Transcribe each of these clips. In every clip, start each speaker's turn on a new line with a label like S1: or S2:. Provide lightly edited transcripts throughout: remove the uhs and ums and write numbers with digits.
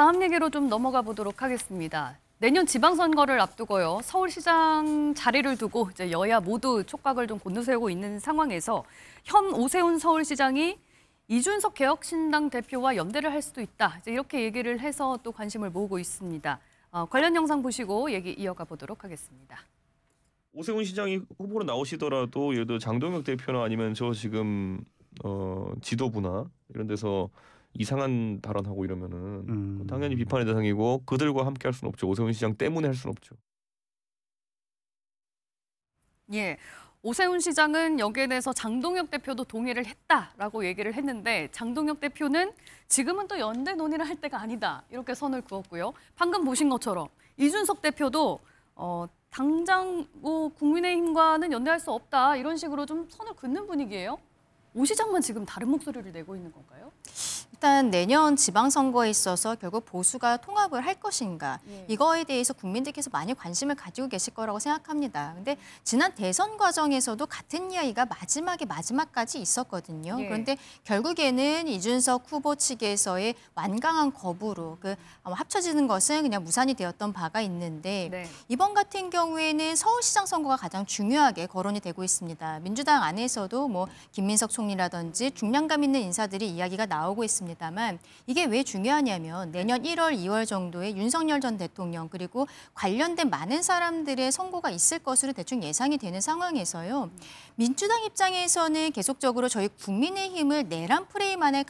S1: 다음 얘기로 좀 넘어가 보도록 하겠습니다. 내년 지방선거를 앞두고요. 서울시장 자리를 두고 이제 여야 모두 촉각을 좀 곤두세우고 있는 상황에서 현 오세훈 서울시장이 이준석 개혁신당 대표와 연대를 할 수도 있다. 이제 이렇게 얘기를 해서 또 관심을 모으고 있습니다. 관련 영상 보시고 얘기 이어가 보도록 하겠습니다.
S2: 오세훈 시장이 후보로 나오시더라도 예를 들어 장동혁 대표나 아니면 저 지금 지도부나 이런 데서 이상한 발언하고 이러면은 당연히 비판의 대상이고 그들과 함께 할 수는 없죠. 오세훈 시장 때문에 할 수는 없죠.
S1: 예, 오세훈 시장은 여기에 대해서 장동혁 대표도 동의를 했다라고 얘기를 했는데 장동혁 대표는 지금은 또 연대 논의를 할 때가 아니다 이렇게 선을 그었고요. 방금 보신 것처럼 이준석 대표도 당장 뭐 국민의힘과는 연대할 수 없다 이런 식으로 좀 선을 긋는 분위기예요. 오 시장만 지금 다른 목소리를 내고 있는 건가요?
S3: 일단 내년 지방선거에 있어서 결국 보수가 통합을 할 것인가 이거에 대해서 국민들께서 많이 관심을 가지고 계실 거라고 생각합니다. 근데 지난 대선 과정에서도 같은 이야기가 마지막까지 있었거든요. 그런데 결국에는 이준석 후보 측에서의 완강한 거부로 합쳐지는 것은 그냥 무산이 되었던 바가 있는데 이번 같은 경우에는 서울시장 선거가 가장 중요하게 거론이 되고 있습니다. 민주당 안에서도 뭐 김민석 총리라든지 중량감 있는 인사들이 이야기가 나오고 있습니다만 이게 왜 중요하냐면 내년 1월, 2월 정도에 윤석열 전 대통령 그리고 관련된 많은 사람들의 선고가 있을 것으로 대충 예상이 되는 상황에서요. 민주당 입장에서는 계속적으로 저희 국민의힘을 내란 프레임 안에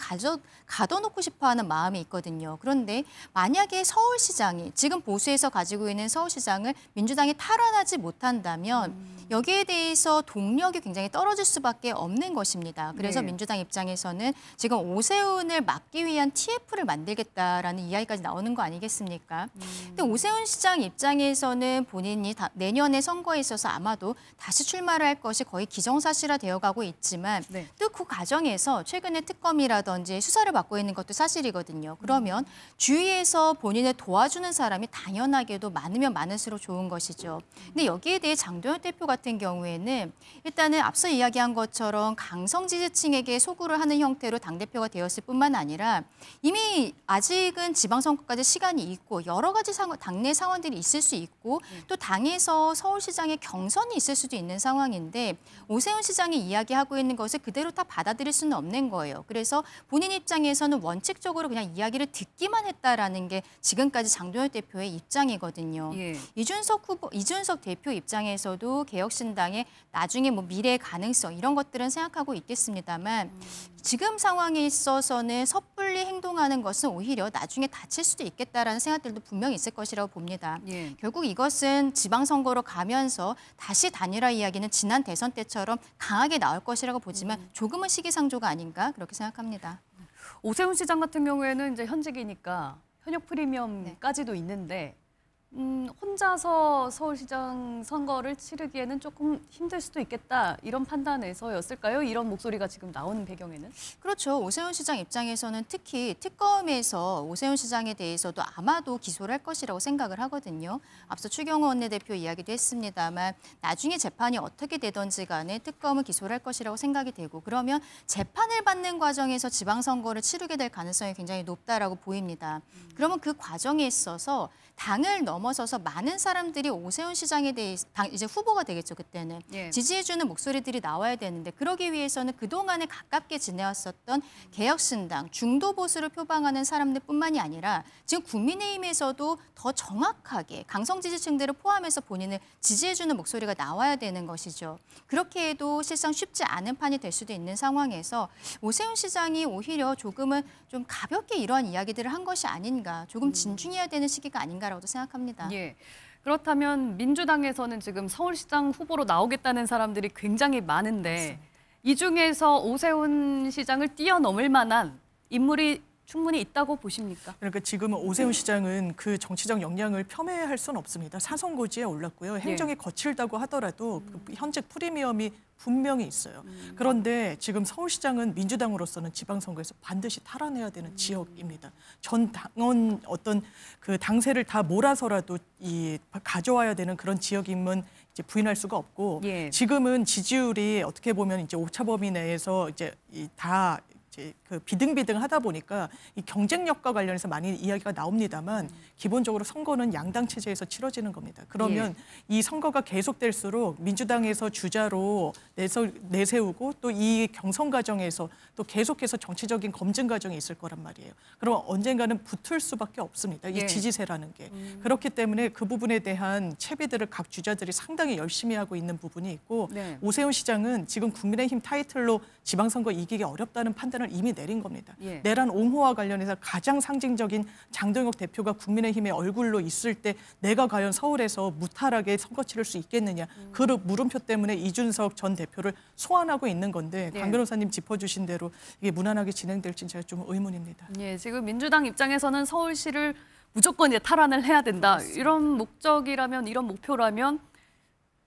S3: 가둬놓고 싶어하는 마음이 있거든요. 그런데 만약에 서울시장이 지금 보수에서 가지고 있는 서울시장을 민주당이 탈환하지 못한다면 여기에 대해서 동력이 굉장히 떨어질 수밖에 없는 것입니다. 그래서 민주당 입장에서는 지금 오세훈을 막기 위한 TF를 만들겠다라는 이야기까지 나오는 거 아니겠습니까? 근데 오세훈 시장 입장에서는 본인이 내년에 선거에 있어서 아마도 다시 출마를 할 것이 거의 기정사실화 되어가고 있지만 또 그 과정에서 최근에 특검이라든지 수사를 받고 있는 것도 사실이거든요. 그러면 주위에서 본인을 도와주는 사람이 당연하게도 많으면 많을수록 좋은 것이죠. 근데 여기에 대해 장동혁 대표 같은 경우에는 일단은 앞서 이야기한 것처럼 강성 지지층에게 소구를 하는 형태로 당대표가 되었을 뿐만 아니라 이미 아직은 지방선거까지 시간이 있고 여러 가지 당내 상황들이 있을 수 있고 또 당에서 서울시장의 경선이 있을 수도 있는 상황인데 오세훈 시장이 이야기하고 있는 것을 그대로 다 받아들일 수는 없는 거예요. 그래서 본인 입장에서는 원칙적으로 그냥 이야기를 듣기만 했다라는 게 지금까지 장동혁 대표의 입장이거든요. 이준석 대표 입장에서도 개혁신당의 나중에 뭐 미래의 가능성 이런 것들은 생각하고 있겠습니다만 지금 상황에 있어서는 섣불리 행동하는 것은 오히려 나중에 다칠 수도 있겠다라는 생각들도 분명히 있을 것이라고 봅니다. 결국 이것은 지방선거로 가면서 다시 단일화 이야기는 지난 대선 때처럼 강하게 나올 것이라고 보지만 조금은 시기상조가 아닌가 그렇게 생각합니다.
S1: 오세훈 시장 같은 경우에는 이제 현직이니까 현역 프리미엄까지도 있는데 혼자서 서울시장 선거를 치르기에는 조금 힘들 수도 있겠다 이런 판단에서였을까요? 이런 목소리가 지금 나오는 배경에는?
S3: 그렇죠. 오세훈 시장 입장에서는 특히 특검에서 오세훈 시장에 대해서도 아마도 기소를 할 것이라고 생각을 하거든요. 앞서 추경호 원내대표 이야기도 했습니다만 나중에 재판이 어떻게 되든지 간에 특검은 기소를 할 것이라고 생각이 되고 그러면 재판을 받는 과정에서 지방선거를 치르게 될 가능성이 굉장히 높다라고 보입니다. 그러면 그 과정에 있어서 당을 넘어서서 많은 사람들이 오세훈 시장에 대해서 이제 후보가 되겠죠, 그때는. 지지해주는 목소리들이 나와야 되는데 그러기 위해서는 그동안에 가깝게 지내왔었던 개혁신당, 중도 보수를 표방하는 사람들뿐만이 아니라 지금 국민의힘에서도 더 정확하게 강성 지지층들을 포함해서 본인을 지지해주는 목소리가 나와야 되는 것이죠. 그렇게 해도 실상 쉽지 않은 판이 될 수도 있는 상황에서 오세훈 시장이 오히려 조금은 좀 가볍게 이러한 이야기들을 한 것이 아닌가, 조금 진중해야 되는 시기가 아닌가라고도 생각합니다.
S1: 그렇다면 민주당에서는 지금 서울시장 후보로 나오겠다는 사람들이 굉장히 많은데 이 중에서 오세훈 시장을 뛰어넘을 만한 인물이 충분히 있다고 보십니까?
S4: 그러니까 지금은 오세훈 시장은 그 정치적 역량을 폄훼할 수는 없습니다. 사선고지에 올랐고요. 행정이 거칠다고 하더라도 그 현직 프리미엄이 분명히 있어요. 그런데 지금 서울시장은 민주당으로서는 지방선거에서 반드시 탈환해야 되는 지역입니다. 전 당원 어떤 그 당세를 다 몰아서라도 가져와야 되는 그런 지역임은 이제 부인할 수가 없고 지금은 지지율이 어떻게 보면 이제 오차 범위 내에서 이제 다 이제 그 비등비등하다 보니까 이 경쟁력과 관련해서 많이 이야기가 나옵니다만 기본적으로 선거는 양당 체제에서 치러지는 겁니다. 그러면 이 선거가 계속될수록 민주당에서 주자로 내세우고 또 이 경선 과정에서 또 계속해서 정치적인 검증 과정이 있을 거란 말이에요. 그럼 언젠가는 붙을 수밖에 없습니다. 이 지지세라는 게. 그렇기 때문에 그 부분에 대한 채비들을 각 주자들이 상당히 열심히 하고 있는 부분이 있고 오세훈 시장은 지금 국민의힘 타이틀로 지방선거 이기기 어렵다는 판단을 이미 내린 겁니다. 내란 옹호와 관련해서 가장 상징적인 장동혁 대표가 국민의힘의 얼굴로 있을 때 내가 과연 서울에서 무탈하게 선거 치를 수 있겠느냐. 그 물음표 때문에 이준석 전 대표를 소환하고 있는 건데 강 변호사님 짚어주신 대로 이게 무난하게 진행될지는 제가 좀 의문입니다.
S1: 지금 민주당 입장에서는 서울시를 무조건 이제 탈환을 해야 된다. 이런 목적이라면, 이런 목표라면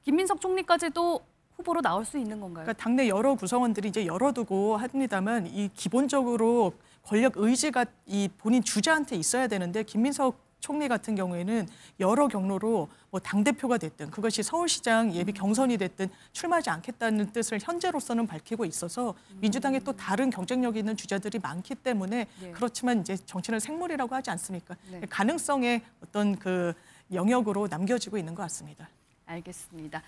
S1: 김민석 총리까지도 후보로 나올 수 있는 건가요?
S4: 그러니까 당내 여러 구성원들이 이제 열어두고 합니다만 이 기본적으로 권력 의지가 이 본인 주자한테 있어야 되는데 김민석 총리 같은 경우에는 여러 경로로 뭐 당대표가 됐든 그것이 서울시장 예비 경선이 됐든 출마하지 않겠다는 뜻을 현재로서는 밝히고 있어서 민주당에 또 다른 경쟁력이 있는 주자들이 많기 때문에 그렇지만 이제 정치는 생물이라고 하지 않습니까? 가능성의 어떤 그 영역으로 남겨지고 있는 것 같습니다.
S1: 알겠습니다.